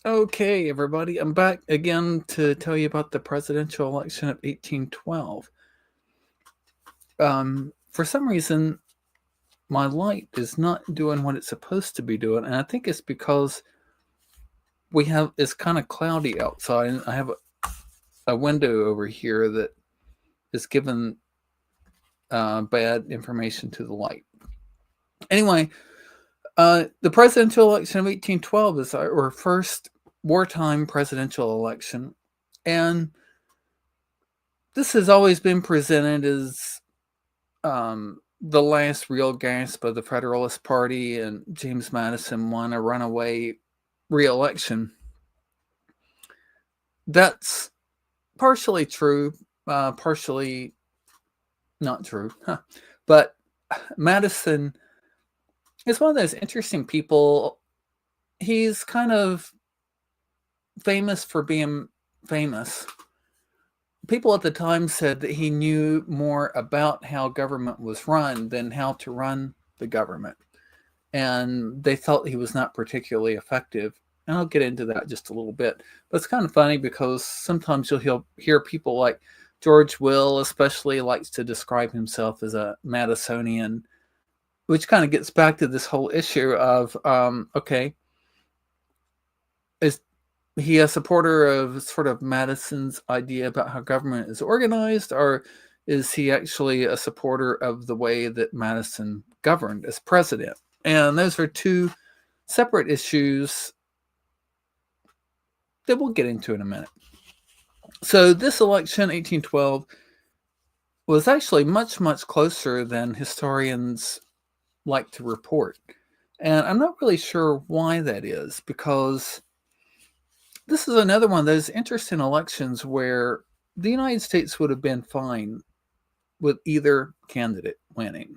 Okay, everybody, I'm back again to tell you about the presidential election of 1812. For some reason, my light is not doing what it's supposed to be doing, and I think it's because it's kind of cloudy outside, and I have a window over here that is giving bad information to the light. Anyway, the presidential election of 1812 is our first wartime presidential election, and this has always been presented as the last real gasp of the Federalist Party, and James Madison won a runaway re-election. That's partially true, partially not true. But Madison is one of those interesting people. He's kind of famous for being famous. People at the time said that he knew more about how government was run than how to run the government. And they felt he was not particularly effective. And I'll get into that just a little bit. But it's kind of funny because sometimes you'll hear people like George Will, especially, likes to describe himself as a Madisonian, which kind of gets back to this whole issue of, okay, is he a supporter of sort of Madison's idea about how government is organized, or is he actually a supporter of the way that Madison governed as president? And those are two separate issues that we'll get into in a minute. So this election, 1812, was actually much, much closer than historians like to report. And I'm not really sure why that is, because this is another one of those interesting elections where the United States would have been fine with either candidate winning.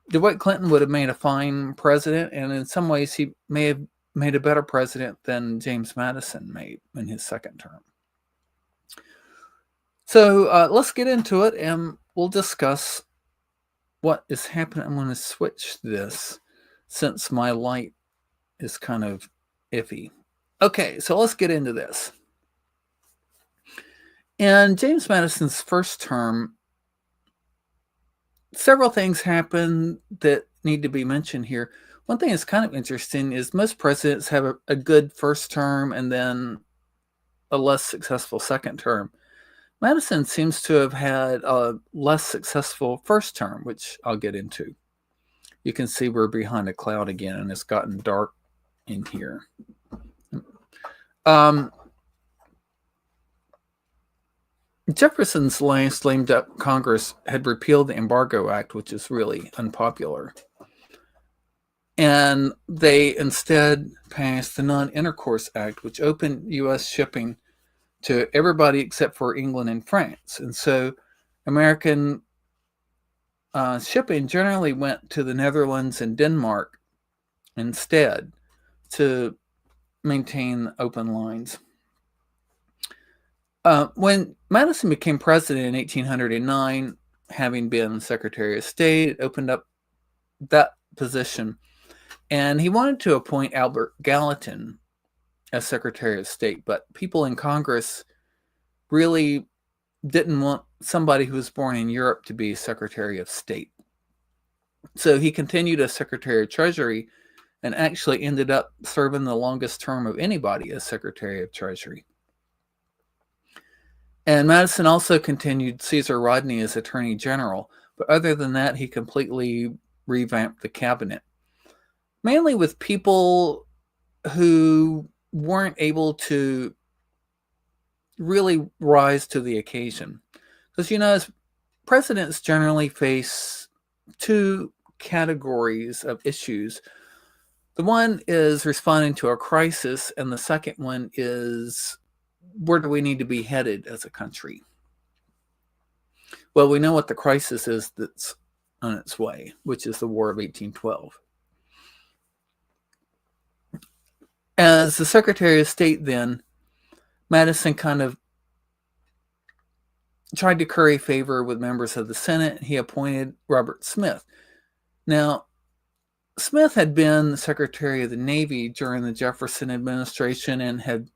DeWitt Clinton would have made a fine president, and in some ways he may have made a better president than James Madison made in his second term. So let's get into it, and we'll discuss what is happening. I'm going to switch this since my light is kind of iffy. Okay, so let's get into this. In James Madison's first term, several things happen that need to be mentioned here. One thing that's kind of interesting is most presidents have a good first term and then a less successful second term. Madison seems to have had a less successful first term, which I'll get into. You can see we're behind a cloud again, and it's gotten dark in here. Jefferson's last lame duck Congress had repealed the Embargo Act, which is really unpopular. And they instead passed the Non-Intercourse Act, which opened U.S. shipping to everybody except for England and France. And so American shipping generally went to the Netherlands and Denmark instead to maintain open lines. When Madison became president in 1809, having been Secretary of State, it opened up that position. And he wanted to appoint Albert Gallatin as Secretary of State, but people in Congress really didn't want somebody who was born in Europe to be Secretary of State. So he continued as Secretary of Treasury and actually ended up serving the longest term of anybody as Secretary of Treasury. And Madison also continued Caesar Rodney as Attorney General, but other than that, he completely revamped the cabinet, mainly with people who weren't able to really rise to the occasion. Because, as presidents generally face two categories of issues. The one is responding to a crisis, and the second one is, where do we need to be headed as a country? Well, we know what the crisis is that's on its way, which is the War of 1812. As the Secretary of State then, Madison kind of tried to curry favor with members of the Senate. He appointed Robert Smith. Now, Smith had been the Secretary of the Navy during the Jefferson administration and had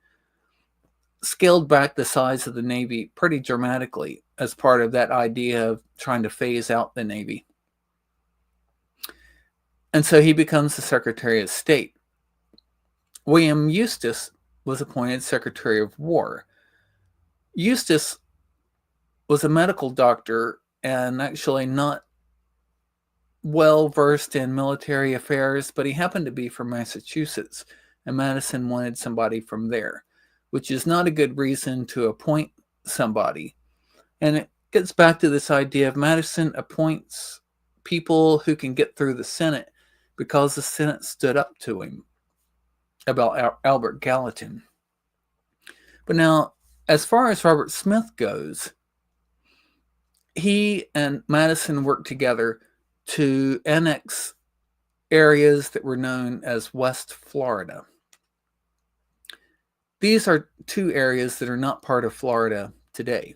scaled back the size of the Navy pretty dramatically as part of that idea of trying to phase out the Navy. And so he becomes the Secretary of State. William Eustis was appointed Secretary of War. Eustis was a medical doctor and actually not well versed in military affairs, but he happened to be from Massachusetts, and Madison wanted somebody from there, which is not a good reason to appoint somebody. And it gets back to this idea of Madison appoints people who can get through the Senate because the Senate stood up to him about Albert Gallatin. But now, as far as Robert Smith goes, he and Madison worked together to annex areas that were known as West Florida. These are two areas that are not part of Florida today.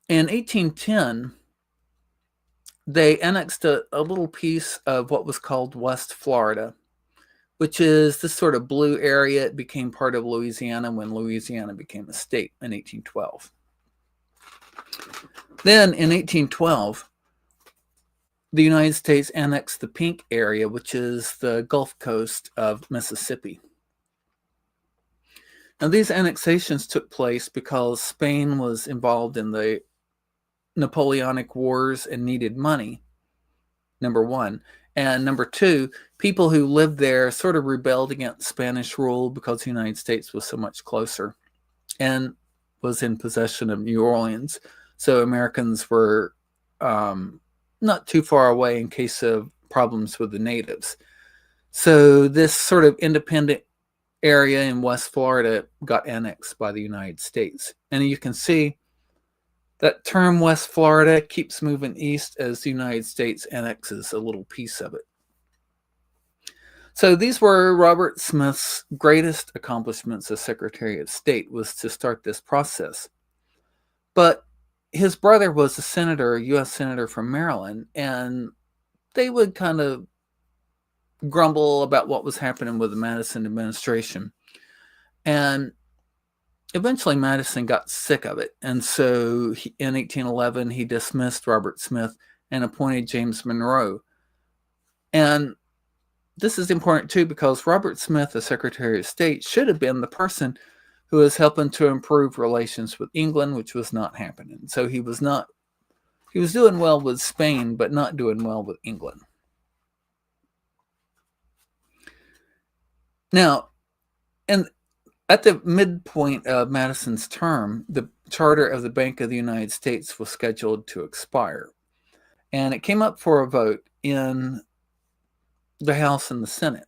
In 1810, they annexed a little piece of what was called West Florida, which is this sort of blue area. It became part of Louisiana when Louisiana became a state in 1812. Then in 1812, the United States annexed the pink area, which is the Gulf Coast of Mississippi. Now, these annexations took place because Spain was involved in the Napoleonic Wars and needed money, number one. And number two, people who lived there sort of rebelled against Spanish rule because the United States was so much closer and was in possession of New Orleans. So Americans were not too far away in case of problems with the natives. So this sort of independent area in West Florida got annexed by the United States. And you can see that term West Florida keeps moving east as the United States annexes a little piece of it. So these were Robert Smith's greatest accomplishments as Secretary of State, was to start this process. But his brother was a senator, a U.S. senator from Maryland, and they would kind of grumble about what was happening with the Madison administration. And eventually Madison got sick of it. And so in 1811, he dismissed Robert Smith and appointed James Monroe. And this is important too, because Robert Smith, the Secretary of State, should have been the person who was helping to improve relations with England, which was not happening. So he was doing well with Spain, but not doing well with England. Now, and at the midpoint of Madison's term, the charter of the Bank of the United States was scheduled to expire. And it came up for a vote in the House and the Senate.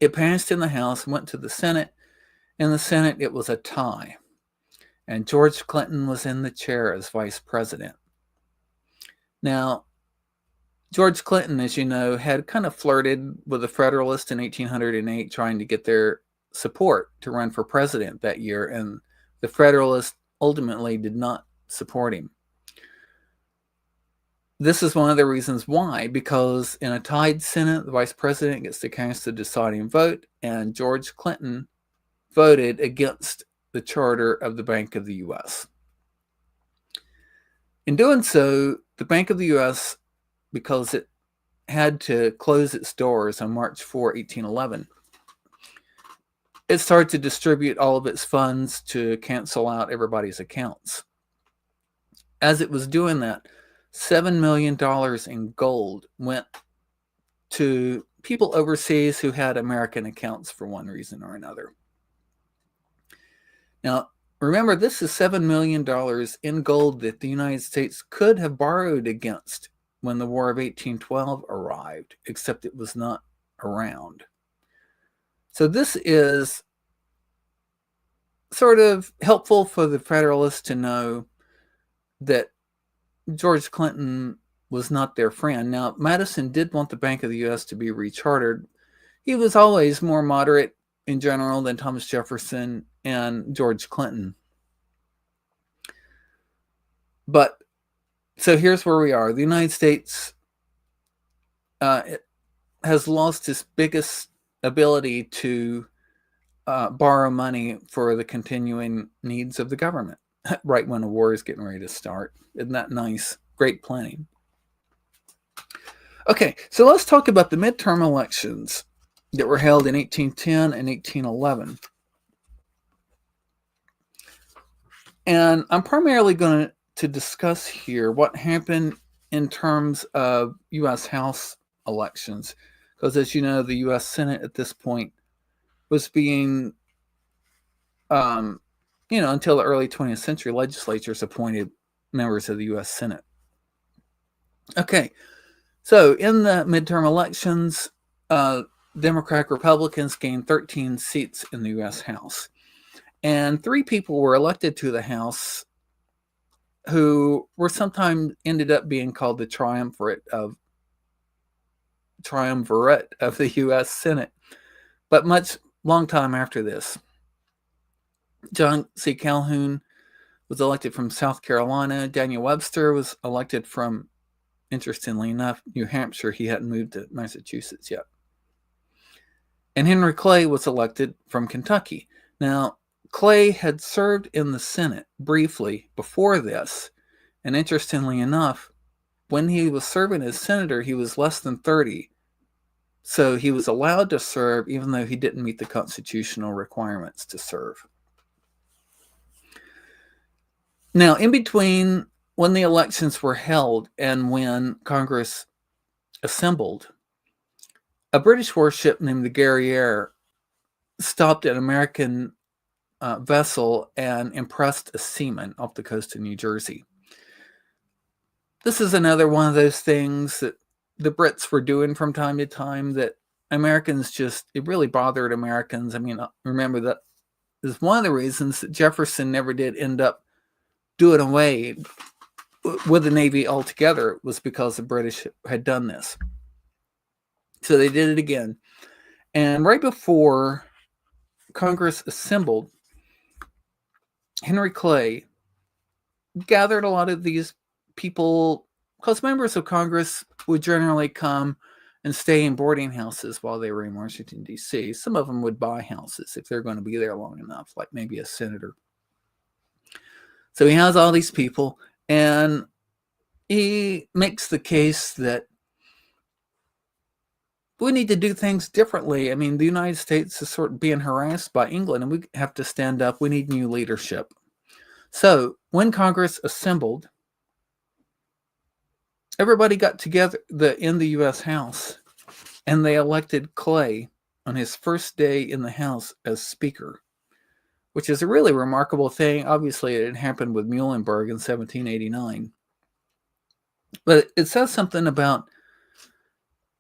It passed in the House, went to the Senate. In the Senate, it was a tie. And George Clinton was in the chair as vice president. Now, George Clinton, as you know, had kind of flirted with the Federalists in 1808, trying to get their support to run for president that year, and the Federalists ultimately did not support him. This is one of the reasons why, because in a tied Senate, the vice president gets to cast the deciding vote, and George Clinton voted against the charter of the Bank of the U.S. In doing so, the Bank of the U.S., because it had to close its doors on March 4, 1811, it started to distribute all of its funds to cancel out everybody's accounts. As it was doing that, $7 million in gold went to people overseas who had American accounts for one reason or another. Now, remember, this is $7 million in gold that the United States could have borrowed against when the War of 1812 arrived, except it was not around. So this is sort of helpful for the Federalists to know that George Clinton was not their friend. Now, Madison did want the Bank of the U.S. to be rechartered. He was always more moderate in general than Thomas Jefferson and George Clinton. But so here's where we are. The United States it has lost its biggest ability to borrow money for the continuing needs of the government right when a war is getting ready to start. Isn't that nice? Great planning. Okay, so let's talk about the midterm elections that were held in 1810 and 1811. And I'm primarily going to discuss here what happened in terms of U.S. House elections, because as you know, the U.S. Senate at this point was being, until the early 20th century, legislatures appointed members of the U.S. Senate. Okay, so in the midterm elections, Democratic Republicans gained 13 seats in the U.S. House. And 3 people were elected to the House who were sometimes ended up being called the triumvirate of the U.S. Senate. But long time after this, John C. Calhoun was elected from South Carolina. Daniel Webster was elected from, interestingly enough, New Hampshire. He hadn't moved to Massachusetts yet. And Henry Clay was elected from Kentucky. Now, Clay had served in the Senate briefly before this, and interestingly enough, when he was serving as senator, he was less than 30, so he was allowed to serve even though he didn't meet the constitutional requirements to serve. Now, in between when the elections were held and when Congress assembled, a British warship named the Guerriere stopped an American vessel and impressed a seaman off the coast of New Jersey. This is another one of those things that the Brits were doing from time to time that Americans it really bothered Americans. I mean, remember that is one of the reasons that Jefferson never did end up doing away with the Navy altogether, was because the British had done this. So they did it again. And right before Congress assembled, Henry Clay gathered a lot of these people, because members of Congress would generally come and stay in boarding houses while they were in Washington, D.C. Some of them would buy houses if they're going to be there long enough, like maybe a senator. So he has all these people, and he makes the case that we need to do things differently. I mean, the United States is sort of being harassed by England, and we have to stand up. We need new leadership. So when Congress assembled, everybody got together in the U.S. House, and they elected Clay on his first day in the House as Speaker, which is a really remarkable thing. Obviously, it happened with Muhlenberg in 1789. But it says something about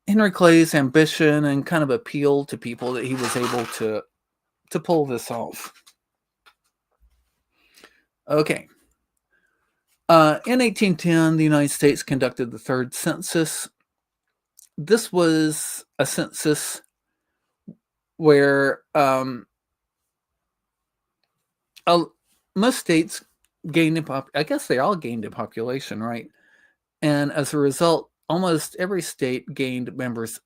Henry Clay's ambition and kind of appeal to people that he was able to pull this off. Okay. In 1810, the United States conducted the third census. This was a census where most states gained I guess they all gained in population, right? And as a result, almost every state gained members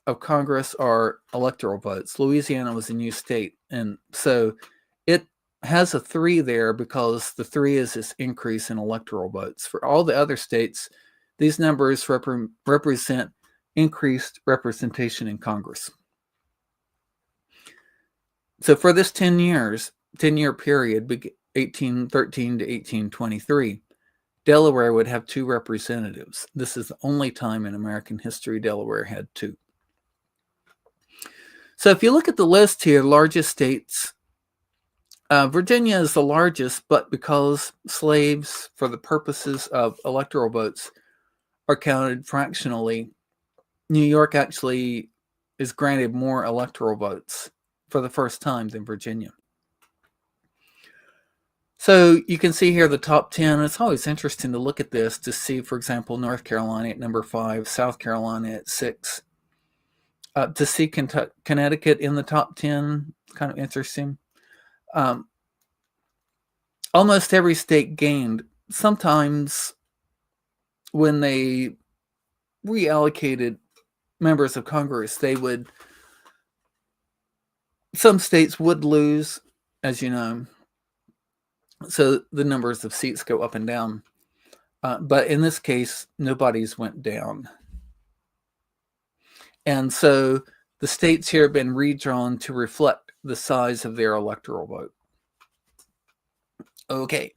of Congress or electoral votes. Louisiana was a new state, and so it has a 3 there because the 3 is this increase in electoral votes. For all the other states, these numbers represent increased representation in Congress. So for this 10-year period, 1813 to 1823, Delaware would have 2 representatives. This is the only time in American history Delaware had 2. So if you look at the list here, largest states, Virginia is the largest, but because slaves, for the purposes of electoral votes, are counted fractionally, New York actually is granted more electoral votes for the first time than Virginia. So you can see here the top 10. It's always interesting to look at this to see, for example, North Carolina at number 5, South Carolina at 6. To see Connecticut in the top 10, kind of interesting. Almost every state gained. Sometimes when they reallocated members of Congress, some states would lose, as you know, so the numbers of seats go up and down. But in this case, nobody's went down. And so the states here have been redrawn to reflect the size of their electoral vote. Okay.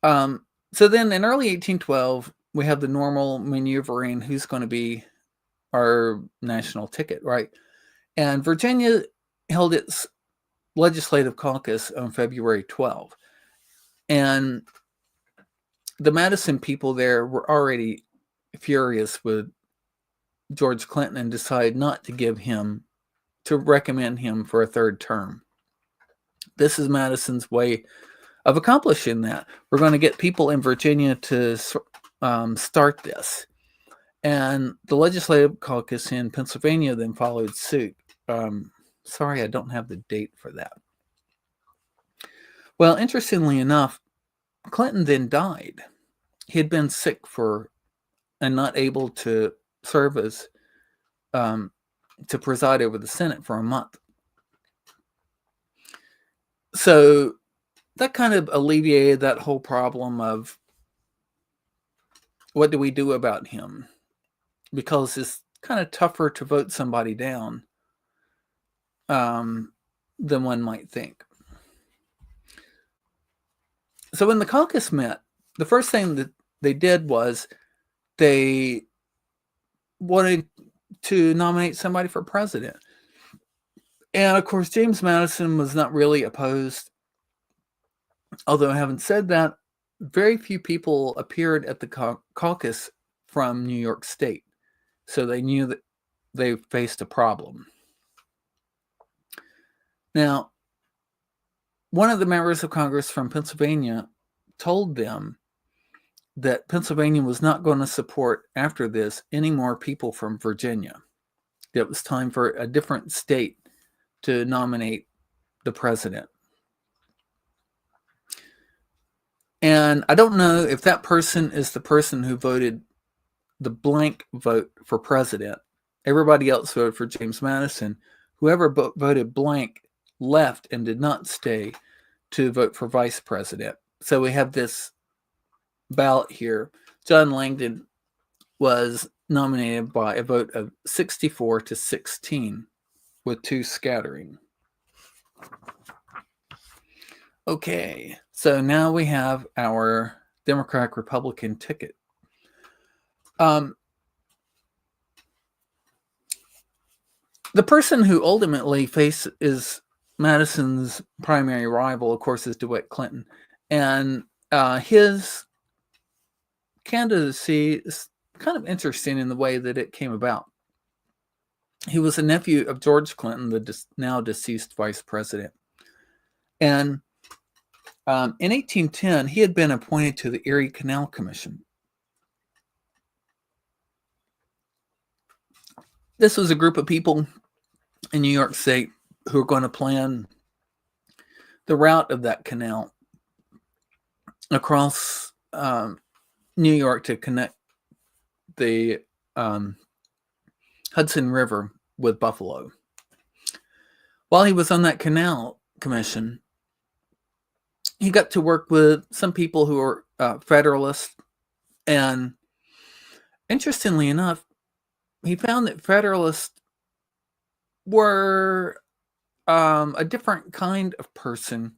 So then in early 1812, we have the normal maneuvering, who's going to be our national ticket, right? And Virginia held its legislative caucus on February 12. And the Madison people there were already furious with George Clinton and decided not to recommend him for a third term. This is Madison's way of accomplishing that. We're going to get people in Virginia to start this. And the legislative caucus in Pennsylvania then followed suit. Sorry, I don't have the date for that. Well, interestingly enough, Clinton then died. He had been sick and not able to serve as to preside over the Senate for a month. So that kind of alleviated that whole problem of what do we do about him? Because it's kind of tougher to vote somebody down than one might think. So when the caucus met, the first thing that they did was they wanted to nominate somebody for president. And of course, James Madison was not really opposed. Although having said that, very few people appeared at the caucus from New York State. So they knew that they faced a problem. Now, one of the members of Congress from Pennsylvania told them that Pennsylvania was not going to support, after this, any more people from Virginia. It was time for a different state to nominate the president. And I don't know if that person is the person who voted the blank vote for president. Everybody else voted for James Madison. Whoever voted blank left and did not stay to vote for vice president. So we have this ballot here. John Langdon was nominated by a vote of 64 to 16 with 2 scattering. Okay, so now we have our Democratic-Republican ticket. The person who ultimately faces Madison's primary rival, of course, is DeWitt Clinton. And his candidacy is kind of interesting in the way that it came about. He was a nephew of George Clinton, the now deceased vice president. And in 1810, he had been appointed to the Erie Canal Commission. This was a group of people in New York State who were going to plan the route of that canal across New York to connect the Hudson River with Buffalo. While he was on that canal commission, he got to work with some people who were Federalists. And interestingly enough, he found that Federalists were a different kind of person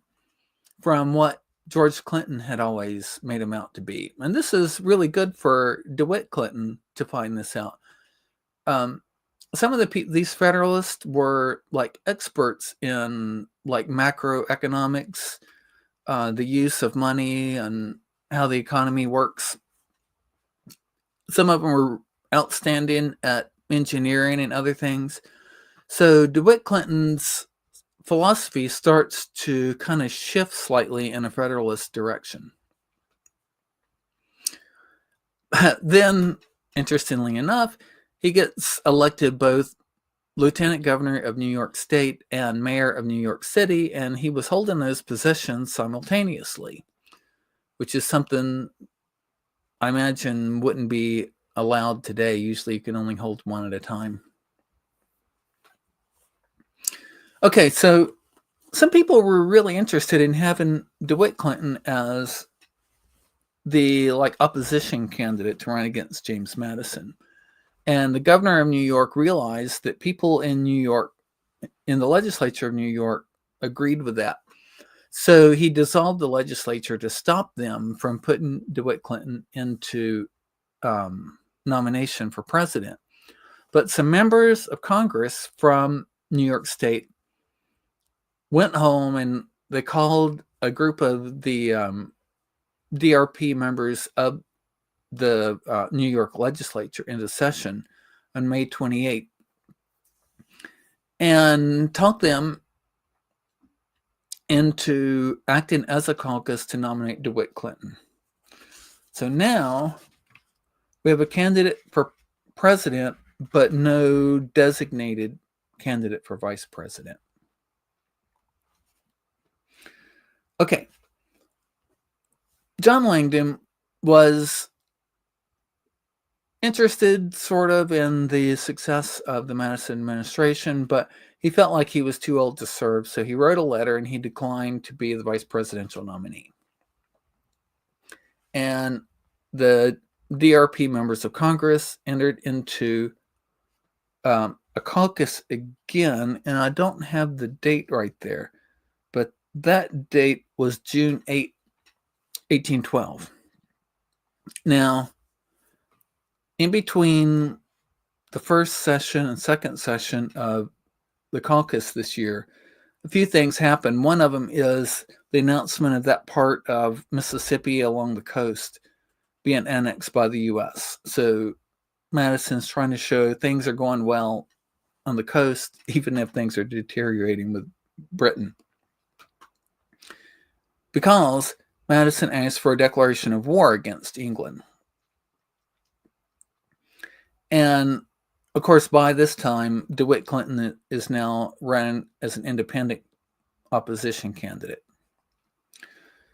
from what George Clinton had always made him out to be. And this is really good for DeWitt Clinton to find this out. Some of these Federalists were like experts in like macroeconomics, the use of money and how the economy works. Some of them were outstanding at engineering and other things. So DeWitt Clinton's philosophy starts to kind of shift slightly in a Federalist direction. Then, interestingly enough, he gets elected both Lieutenant Governor of New York State and Mayor of New York City, and he was holding those positions simultaneously, which is something I imagine wouldn't be allowed today. Usually you can only hold one at a time. Okay, so some people were really interested in having DeWitt Clinton as the opposition candidate to run against James Madison. And the governor of New York realized that people in New York, in the legislature of New York, agreed with that. So he dissolved the legislature to stop them from putting DeWitt Clinton into nomination for president. But some members of Congress from New York State went home and they called a group of the DRP members of the New York legislature into session on May 28th and talked them into acting as a caucus to nominate DeWitt Clinton. So now we have a candidate for president, but no designated candidate for vice president. Okay. John Langdon was interested sort of in the success of the Madison administration, but he felt like he was too old to serve, so he wrote a letter and he declined to be the vice presidential nominee. And the DRP members of Congress entered into a caucus again, and I don't have the date right there, but that date was June 8, 1812. Now, in between the first session and second session of the caucus this year, a few things happened. One of them is the announcement of that part of Mississippi along the coast being annexed by the U.S. So Madison's trying to show things are going well on the coast, even if things are deteriorating with Britain. Because Madison asked for a declaration of war against England. And, of course, by this time, DeWitt Clinton is now running as an independent opposition candidate.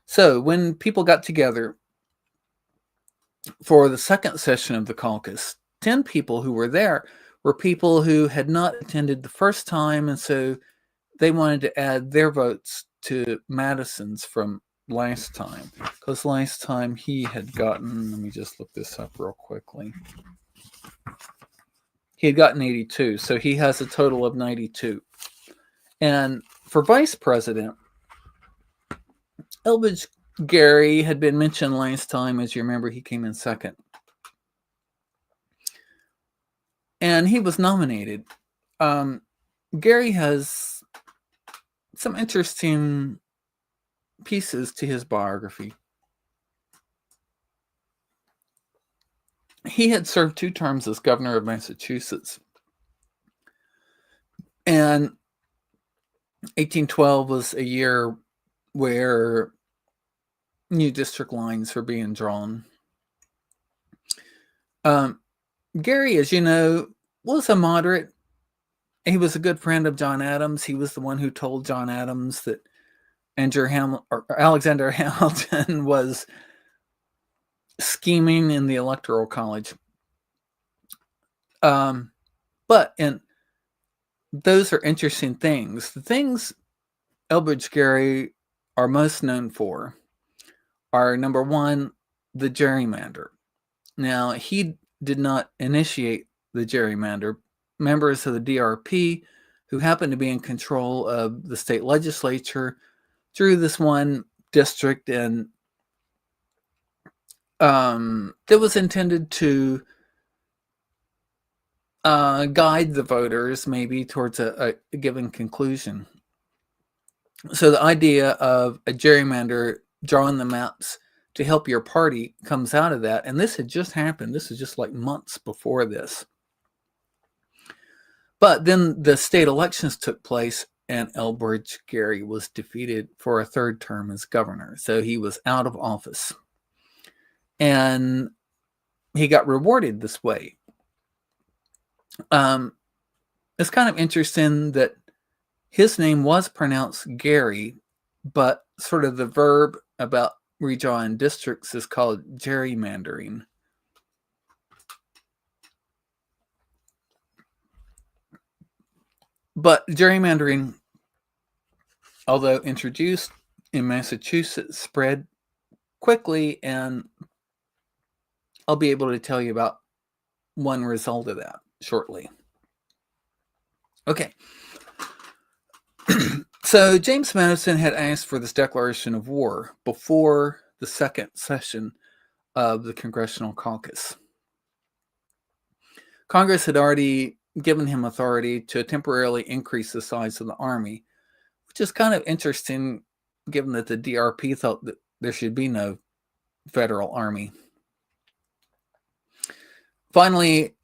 So when people got together for the second session of the caucus, 10 people who were there were people who had not attended the first time, and so they wanted to add their votes to Madison's from last time. Because last time he had gotten, let me just look this up real quickly. He had gotten 82, so he has a total of 92. And for vice president, Elbridge Gerry had been mentioned last time. As you remember, he came in second. And he was nominated. Gerry has some interesting pieces to his biography. He had served 2 terms as governor of Massachusetts. And 1812 was a year where new district lines were being drawn. Gerry, as you know, was a moderate. He was a good friend of John Adams. He was the one who told John Adams that Alexander Hamilton was scheming in the Electoral College. But those are interesting things. The things Elbridge Gerry are most known for are, number one, the gerrymander. Now, he did not initiate the gerrymander. Members of the DRP, who happened to be in control of the state legislature, drew this one district, and that was intended to guide the voters maybe towards a given conclusion. So the idea of a gerrymander drawing the maps to help your party comes out of that. And this had just happened. This is just like months before this. But then the state elections took place, and Elbridge Gerry was defeated for a 3rd term as governor. So he was out of office. And he got rewarded this way. It's kind of interesting that his name was pronounced Gary, but sort of the verb about redrawing districts is called gerrymandering. But gerrymandering, although introduced in Massachusetts, spread quickly, and I'll be able to tell you about one result of that shortly. Okay. So James Madison had asked for this declaration of war before the second session of the Congressional Caucus. Congress had already given him authority to temporarily increase the size of the army, which is kind of interesting given that the DRP thought that there should be no federal army. Finally,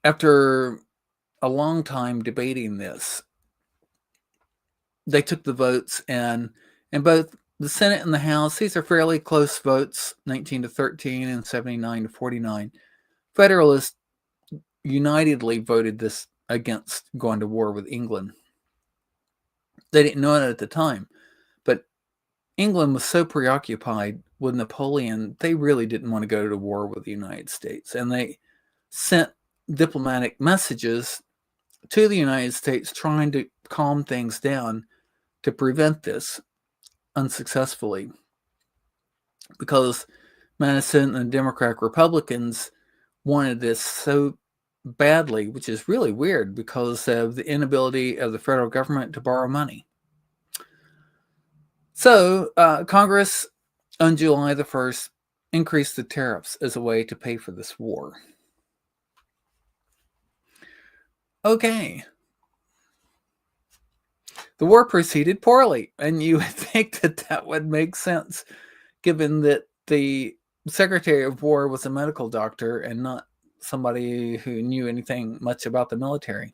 after a long time debating this, they took the votes, and in both the Senate and the House, these are fairly close votes, 19-13 and 79-49. Federalists unitedly voted this against going to war with England. They didn't know it at the time, but England was so preoccupied with Napoleon, they really didn't want to go to war with the United States. And they sent diplomatic messages to the United States trying to calm things down to prevent this, unsuccessfully, because Madison and Democratic Republicans wanted this so badly, which is really weird because of the inability of the federal government to borrow money. So Congress on July the 1st increased the tariffs as a way to pay for this war. Okay. The war proceeded poorly, and you would think that that would make sense, given that the Secretary of War was a medical doctor and not somebody who knew anything much about the military.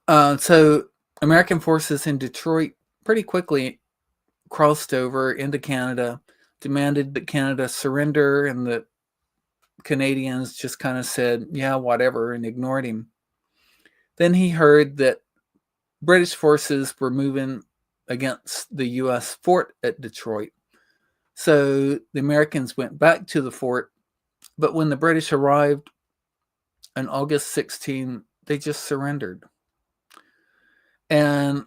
So American forces in Detroit pretty quickly crossed over into Canada, demanded that Canada surrender, and the Canadians just kind of said, yeah, whatever, and ignored him. Then he heard that British forces were moving against the U.S. fort at Detroit. So the Americans went back to the fort, but when the British arrived on August 16, they just surrendered. And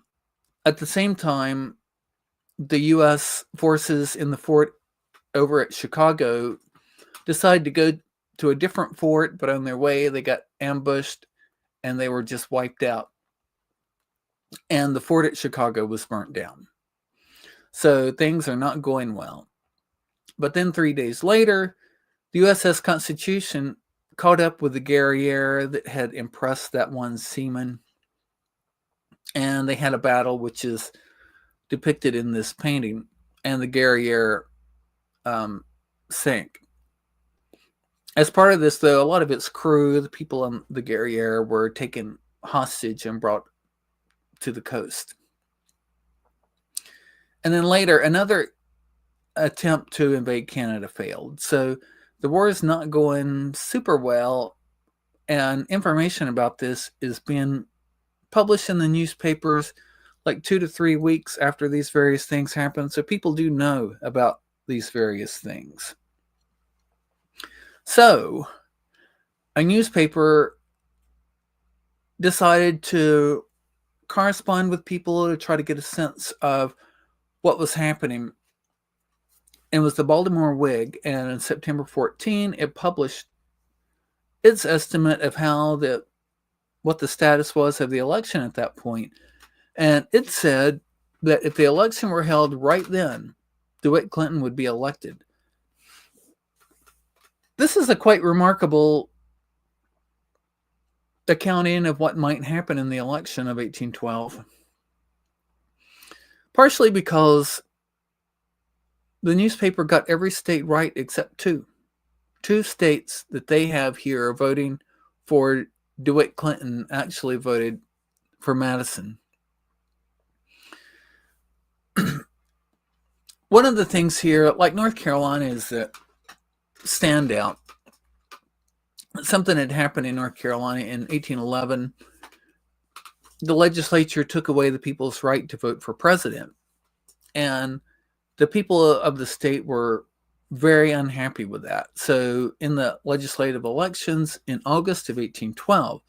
at the same time, the U.S. forces in the fort over at Chicago decided to go to a different fort, but on their way, they got ambushed and they were just wiped out. And the fort at Chicago was burnt down. So things are not going well. But then 3 days later, the USS Constitution caught up with the Guerriere that had impressed that one seaman. And they had a battle, which is depicted in this painting. And the Guerriere sank. As part of this, though, a lot of its crew, the people on the Guerriere, were taken hostage and brought to the coast. And then later, another attempt to invade Canada failed. So the war is not going super well, and information about this is being published in the newspapers like 2 to 3 weeks after these various things happen. So people do know about these various things. So a newspaper decided to correspond with people to try to get a sense of what was happening. It was the Baltimore Whig, and on September 14, it published its estimate of what the status was of the election at that point. And it said that if the election were held right then, DeWitt Clinton would be elected. This is a quite remarkable accounting of what might happen in the election of 1812. Partially because the newspaper got every state right except two. Two states that they have here are voting for DeWitt Clinton actually voted for Madison. One of the things here, like North Carolina, is that standout. Something had happened in North Carolina in 1811. The legislature took away the people's right to vote for president. And the people of the state were very unhappy with that. So in the legislative elections in August of 1812,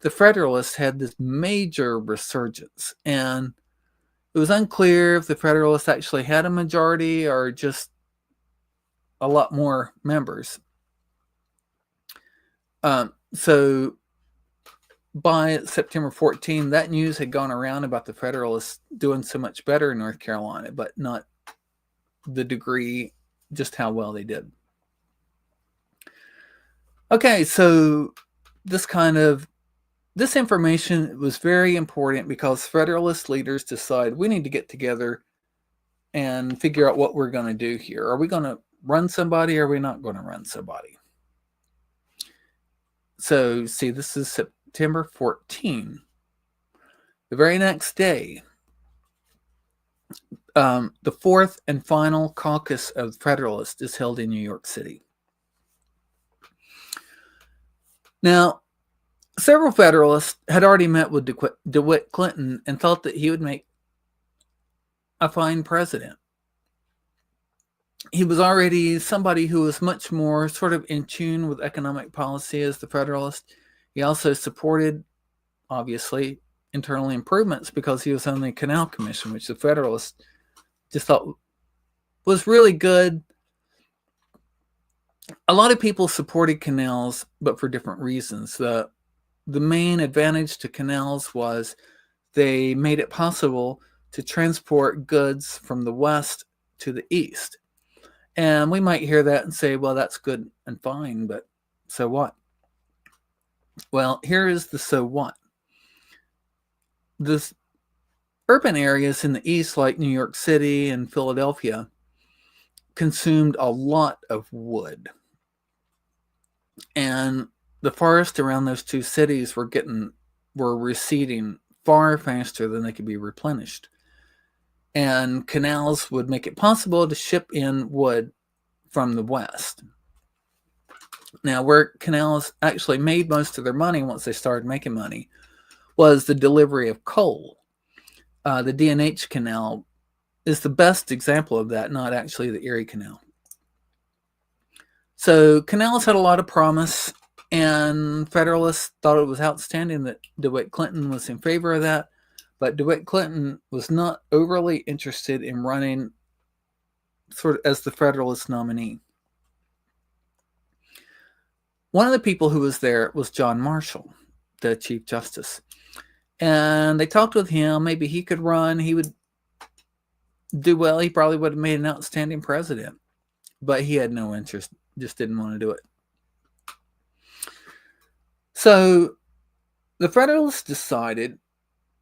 the Federalists had this major resurgence, and it was unclear if the Federalists actually had a majority or just a lot more members. So by September 14, that news had gone around about the Federalists doing so much better in North Carolina, but not the degree, just how well they did. Okay, so this information was very important because Federalist leaders decide we need to get together and figure out what we're going to do here. Are we going to run somebody or are we not going to run somebody? So, see, this is September 14. The very next day, the fourth and final caucus of Federalists is held in New York City. Now, several Federalists had already met with DeWitt Clinton and thought that he would make a fine president. He was already somebody who was much more sort of in tune with economic policy as the Federalist. He also supported, obviously, internal improvements because he was on the Canal Commission, which the Federalists just thought was really good. A lot of people supported canals, but for different reasons. The main advantage to canals was they made it possible to transport goods from the west to the east. And we might hear that and say, well, that's good and fine, but so what? Well, here is the so what. The urban areas in the east, like New York City and Philadelphia, consumed a lot of wood. And the forests around those two cities were receding far faster than they could be replenished. And canals would make it possible to ship in wood from the west. Now, where canals actually made most of their money once they started making money was the delivery of coal. The D&H Canal is the best example of that, not actually the Erie Canal. So canals had a lot of promise, and Federalists thought it was outstanding that DeWitt Clinton was in favor of that. But DeWitt Clinton was not overly interested in running sort of as the Federalist nominee. One of the people who was there was John Marshall, the Chief Justice. And they talked with him. Maybe he could run. He would do well. He probably would have made an outstanding president. But he had no interest, just didn't want to do it. So the Federalists decided,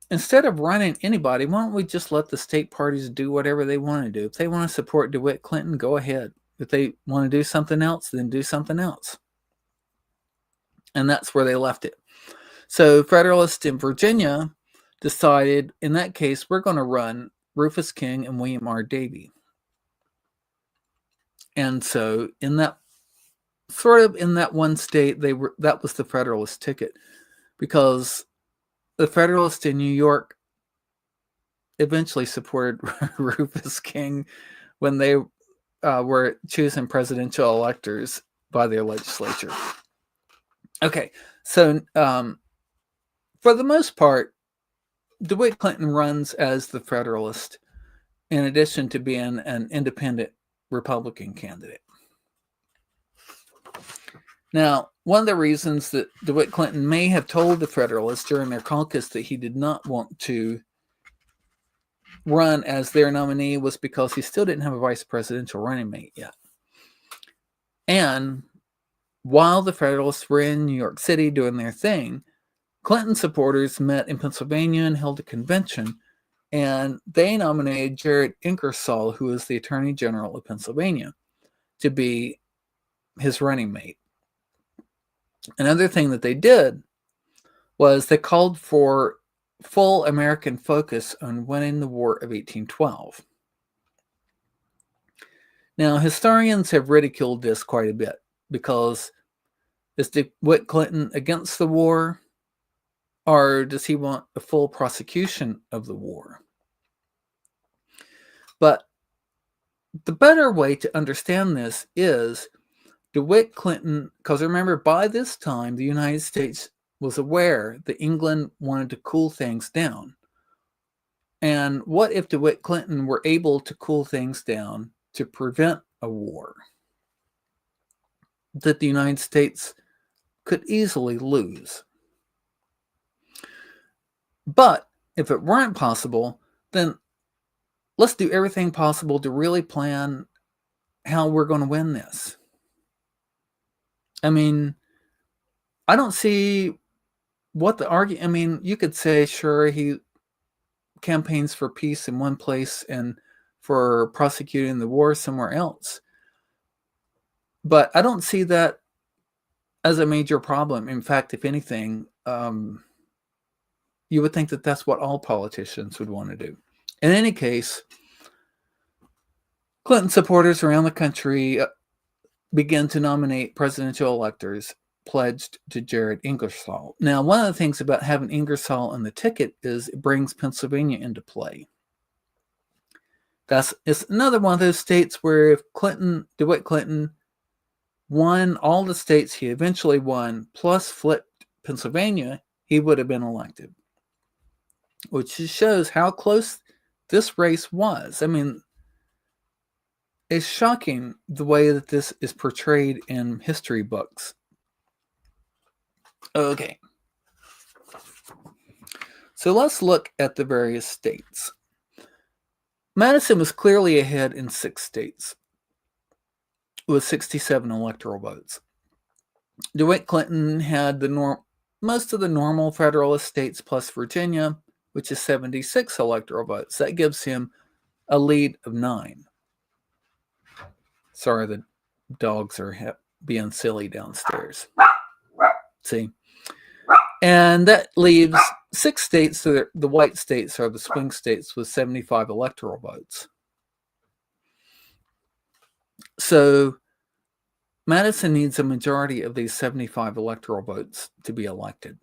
instead of running anybody, why don't we just let the state parties do whatever they want to do? If they want to support DeWitt Clinton, go ahead. If they want to do something else, then do something else. And that's where they left it. So Federalists in Virginia decided, in that case, we're going to run Rufus King and William R. Davie. And so in that one state, that was the Federalist ticket, because the Federalists in New York eventually supported Rufus King when they were choosing presidential electors by their legislature. Okay, so for the most part, DeWitt Clinton runs as the Federalist in addition to being an independent Republican candidate. Now, one of the reasons that DeWitt Clinton may have told the Federalists during their caucus that he did not want to run as their nominee was because he still didn't have a vice presidential running mate yet. And while the Federalists were in New York City doing their thing, Clinton supporters met in Pennsylvania and held a convention, and they nominated Jared Ingersoll, who is the Attorney General of Pennsylvania, to be his running mate. Another thing that they did was they called for full American focus on winning the War of 1812. Now, historians have ridiculed this quite a bit, because is DeWitt Clinton against the war, or does he want a full prosecution of the war? But the better way to understand this is DeWitt Clinton, because remember, by this time, the United States was aware that England wanted to cool things down. And what if DeWitt Clinton were able to cool things down to prevent a war that the United States could easily lose? But if it weren't possible, then let's do everything possible to really plan how we're going to win this. I mean, I don't see what the argument. I mean, you could say, sure, he campaigns for peace in one place and for prosecuting the war somewhere else. But I don't see that as a major problem. In fact, if anything, you would think that that's what all politicians would want to do. In any case, Clinton supporters around the country began to nominate presidential electors pledged to Jared Ingersoll. Now, one of the things about having Ingersoll on the ticket is it brings Pennsylvania into play. It's another one of those states where if DeWitt Clinton won all the states he eventually won, plus flipped Pennsylvania, he would have been elected. Which just shows how close this race was. I mean, it's shocking the way that this is portrayed in history books. Okay. So let's look at the various states. Madison was clearly ahead in 6 states with 67 electoral votes. DeWitt Clinton had most of the normal Federalist states plus Virginia, which is 76 electoral votes. That gives him a lead of 9. Sorry, the dogs are being silly downstairs. See? And that leaves 6 states, so the white states are the swing states with 75 electoral votes. So Madison needs a majority of these 75 electoral votes to be elected.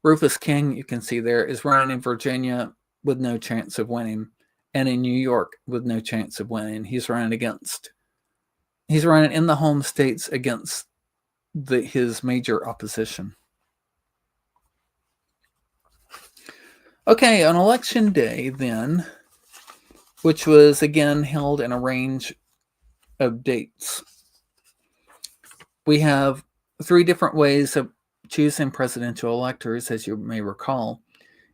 Rufus King, you can see there, is running in Virginia with no chance of winning, and in New York with no chance of winning. He's running in the home states against his major opposition. Okay, on election day then, which was again held in a range of dates, we have 3 different ways of choosing presidential electors, as you may recall.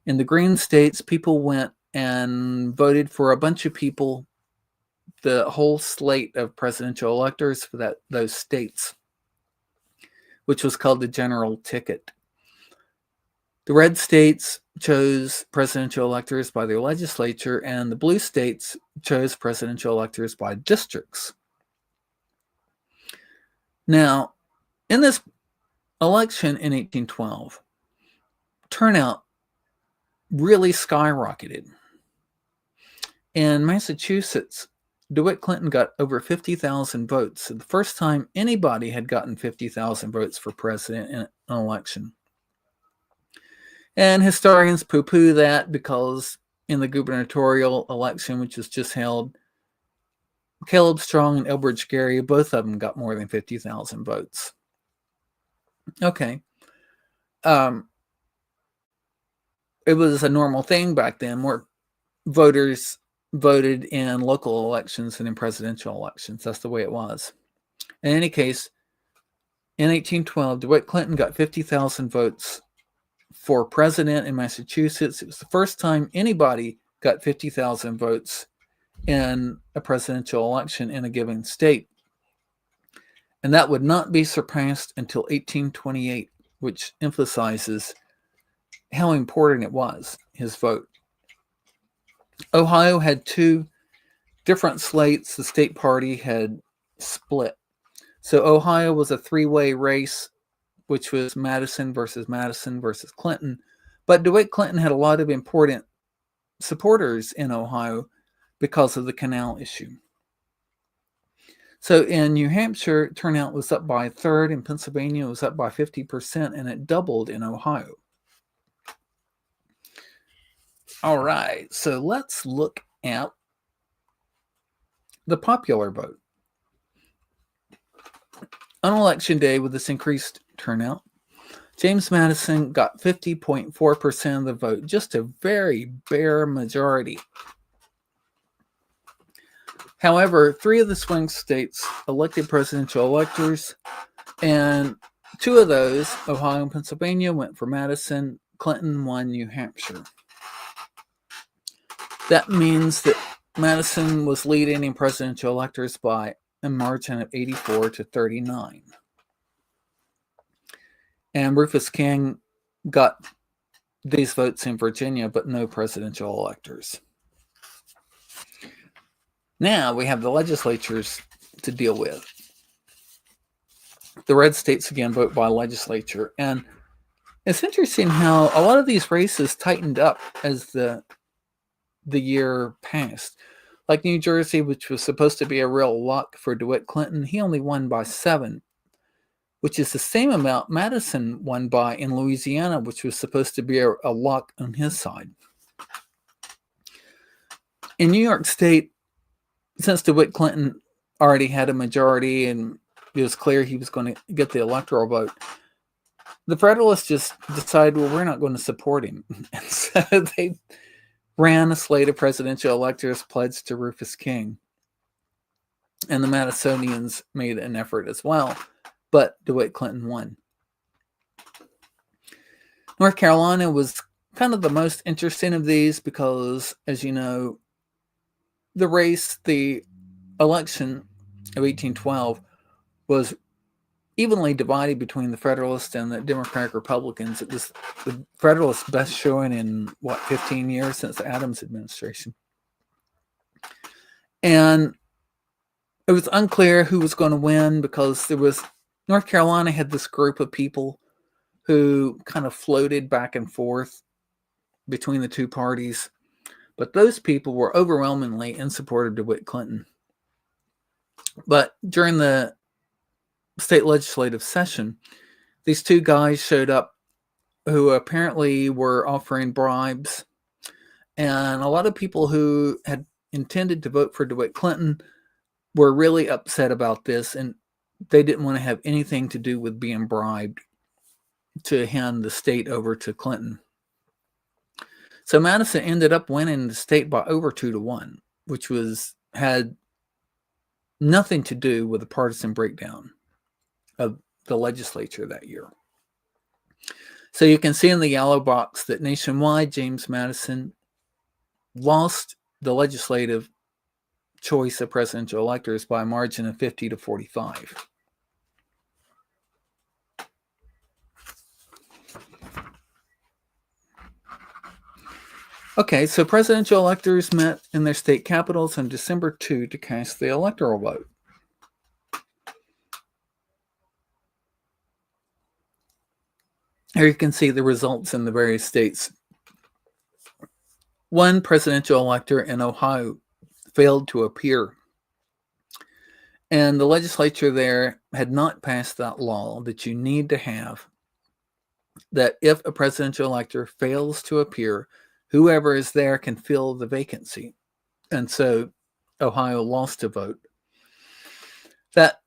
In the green states, people went and voted for a bunch of people, the whole slate of presidential electors for those states, which was called the general ticket. The red states chose presidential electors by their legislature, and the blue states chose presidential electors by districts. Now, in this election in 1812, turnout really skyrocketed. In Massachusetts, DeWitt Clinton got over 50,000 votes. The first time anybody had gotten 50,000 votes for president in an election. And historians poo-poo that because in the gubernatorial election, which was just held, Caleb Strong and Elbridge Gerry, both of them got more than 50,000 votes. Okay. It was a normal thing back then where voters voted in local elections and in presidential elections. That's the way it was. In any case, in 1812, DeWitt Clinton got 50,000 votes for president in Massachusetts. It was the first time anybody got 50,000 votes in a presidential election in a given state. And that would not be surpassed until 1828, which emphasizes how important it was, his vote. Ohio had 2 different slates. The state party had split. So Ohio was a 3-way race, which was Madison versus Clinton. But DeWitt Clinton had a lot of important supporters in Ohio because of the canal issue. So in New Hampshire, turnout was up by 1/3. In Pennsylvania, it was up by 50%, and it doubled in Ohio. All right, so let's look at the popular vote. On election day, with this increased turnout, James Madison got 50.4% of the vote, just a very bare majority. However, 3 of the swing states elected presidential electors, and 2 of those, Ohio and Pennsylvania, went for Madison. Clinton won New Hampshire. That means that Madison was leading in presidential electors by a margin of 84 to 39. And Rufus King got these votes in Virginia, but no presidential electors. Now we have the legislatures to deal with. The red states again vote by legislature. And it's interesting how a lot of these races tightened up as the year passed. Like New Jersey, which was supposed to be a real lock for DeWitt Clinton, he only won by 7, which is the same amount Madison won by in Louisiana, which was supposed to be a lock on his side. In New York State, since DeWitt Clinton already had a majority and it was clear he was going to get the electoral vote, the Federalists just decided, well, we're not going to support him. And so they ran a slate of presidential electors pledged to Rufus King. And the Madisonians made an effort as well, but DeWitt Clinton won. North Carolina was kind of the most interesting of these because, as you know, the election of 1812 was evenly divided between the Federalists and the Democratic Republicans. It was the Federalists' best showing in, 15 years since the Adams administration. And it was unclear who was going to win because North Carolina had this group of people who kind of floated back and forth between the two parties. But those people were overwhelmingly in support of DeWitt Clinton. But during the state legislative session, these 2 guys showed up who apparently were offering bribes. And a lot of people who had intended to vote for DeWitt Clinton were really upset about this, and they didn't want to have anything to do with being bribed to hand the state over to Clinton. So Madison ended up winning the state by over 2-1, which had nothing to do with the partisan breakdown of the legislature that year. So you can see in the yellow box that nationwide, James Madison lost the legislative choice of presidential electors by a margin of 50 to 45. Okay, so presidential electors met in their state capitals on December 2 to cast the electoral vote. Here you can see the results in the various states. One presidential elector in Ohio failed to appear. And the legislature there had not passed that law that you need to have, that if a presidential elector fails to appear, whoever is there can fill the vacancy. And so Ohio lost a vote. That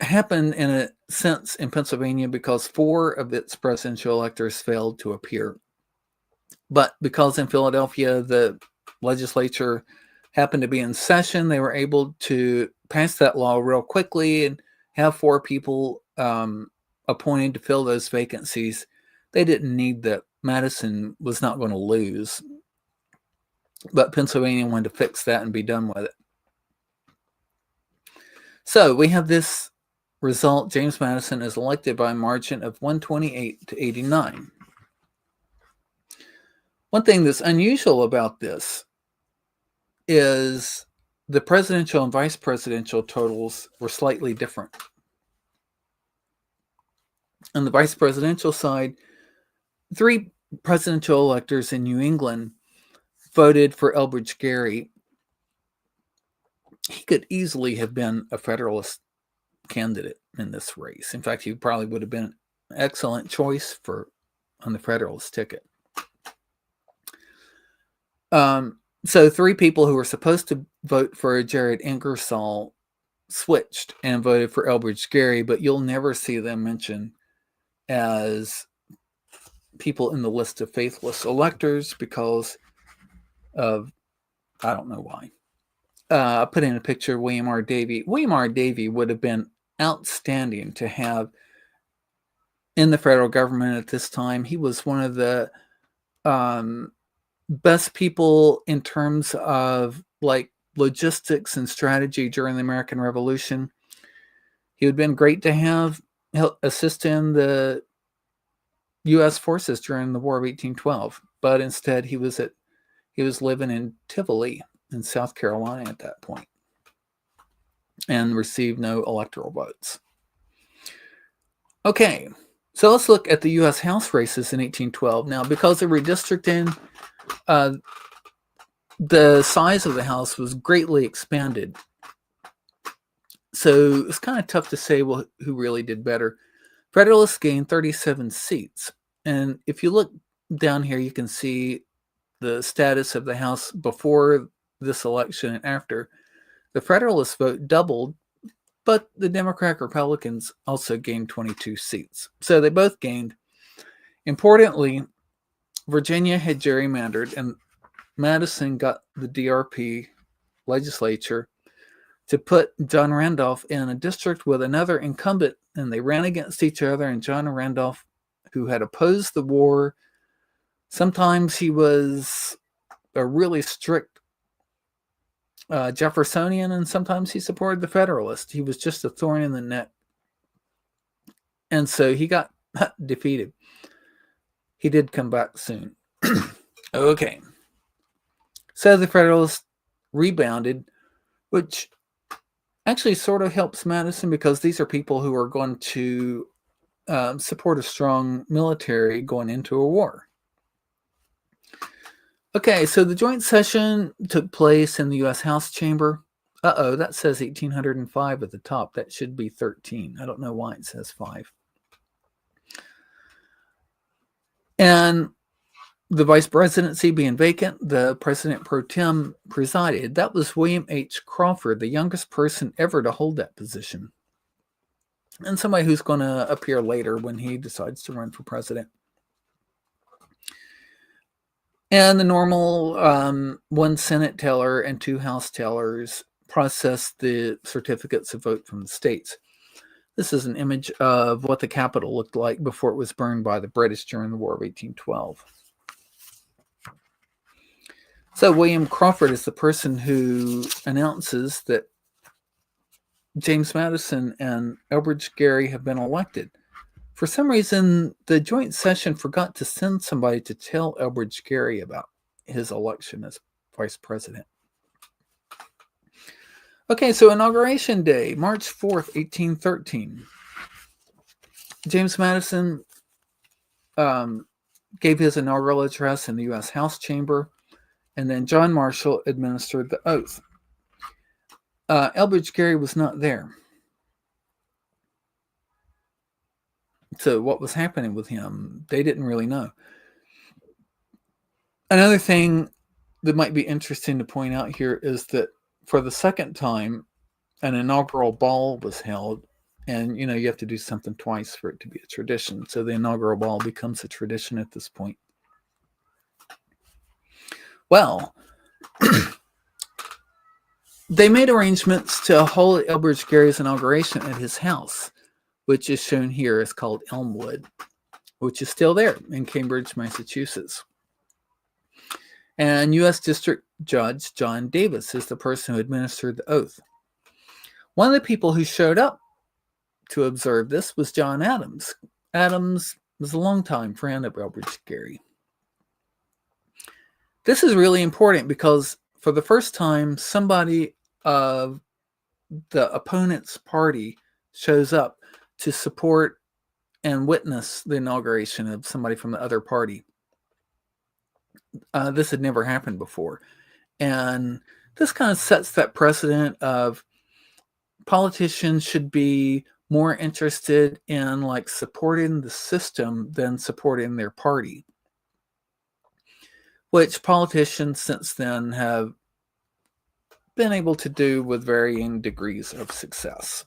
happened in a sense in Pennsylvania because 4 of its presidential electors failed to appear. But because in Philadelphia, the legislature happened to be in session, they were able to pass that law real quickly and have 4 people appointed to fill those vacancies. They didn't need that. Madison was not going to lose. But Pennsylvania wanted to fix that and be done with it. So we have this result. James Madison is elected by a margin of 128 to 89. One thing that's unusual about this is the presidential and vice presidential totals were slightly different. On the vice presidential side, 3 presidential electors in New England voted for Elbridge Gerry. He could easily have been a Federalist candidate in this race. In fact, he probably would have been an excellent choice on the Federalist ticket. So 3 people who were supposed to vote for Jared Ingersoll switched and voted for Elbridge Gerry, but you'll never see them mention as people in the list of faithless electors because of, I don't know why. I put in a picture of William R. Davie. William R. Davie would have been outstanding to have in the federal government at this time. He was one of the best people in terms of like logistics and strategy during the American Revolution. He would have been great to have assist in the U.S. forces during the War of 1812, but instead he was living in Tivoli in South Carolina at that point and received no electoral votes. Okay, so let's look at the U.S. House races in 1812. Now, because of redistricting, the size of the House was greatly expanded. So it's kind of tough to say, well, who really did better. Federalists gained 37 seats. And if you look down here, you can see the status of the House before this election and after. The Federalist vote doubled, but the Democratic Republicans also gained 22 seats. So they both gained. Importantly, Virginia had gerrymandered, and Madison got the DRP legislature to put John Randolph in a district with another incumbent, and they ran against each other. And John Randolph, who had opposed the war, sometimes he was a really strict Jeffersonian, and sometimes he supported the Federalists. He was just a thorn in the neck. And so he got defeated. He did come back soon. Okay. So the Federalists rebounded, which actually sort of helps Madison because these are people who are going to support a strong military going into a war. Okay, so the joint session took place in the U.S. House chamber. That says 1805 at the top. That should be 13. I don't know why it says 5. And the vice presidency being vacant, the president pro tem presided. That was William H. Crawford, the youngest person ever to hold that position. And somebody who's going to appear later when he decides to run for president. And the normal 1 Senate teller and 2 House tellers processed the certificates of vote from the states. This is an image of what the Capitol looked like before it was burned by the British during the War of 1812. So William Crawford is the person who announces that James Madison and Elbridge Gerry have been elected. For some reason, the joint session forgot to send somebody to tell Elbridge Gerry about his election as vice president. Okay, so Inauguration Day, March 4th, 1813. James Madison gave his inaugural address in the U.S. House chamber, and then John Marshall administered the oath. Elbridge Gerry was not there. So what was happening with him, they didn't really know. Another thing that might be interesting to point out here is that for the second time, an inaugural ball was held. And, you have to do something twice for it to be a tradition. So the inaugural ball becomes a tradition at this point. Well, they made arrangements to hold Elbridge Gerry's inauguration at his house, which is shown here as called Elmwood, which is still there in Cambridge, Massachusetts. And U.S. District Judge John Davis is the person who administered the oath. One of the people who showed up to observe this was John Adams. Adams was a longtime friend of Elbridge Gerry. This is really important because for the first time, somebody of the opponent's party shows up to support and witness the inauguration of somebody from the other party. This had never happened before. And this kind of sets that precedent of politicians should be more interested in supporting the system than supporting their party, which politicians since then have been able to do with varying degrees of success.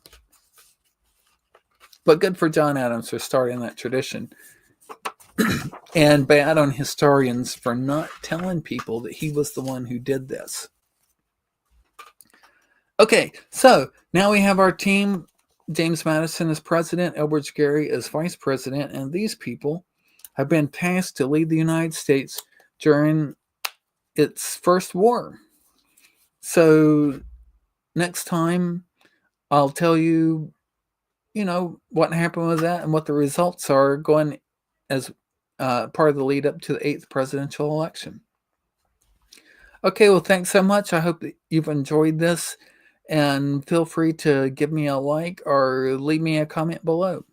But good for John Adams for starting that tradition. And bad on historians for not telling people that he was the one who did this. Okay, so now we have our team. James Madison as president, Elbridge Gerry as vice president, and these people have been tasked to lead the United States during its first war. So next time I'll tell you, what happened with that and what the results are going as part of the lead up to the 8th presidential election. Okay, well, thanks so much. I hope that you've enjoyed this, and feel free to give me a like or leave me a comment below.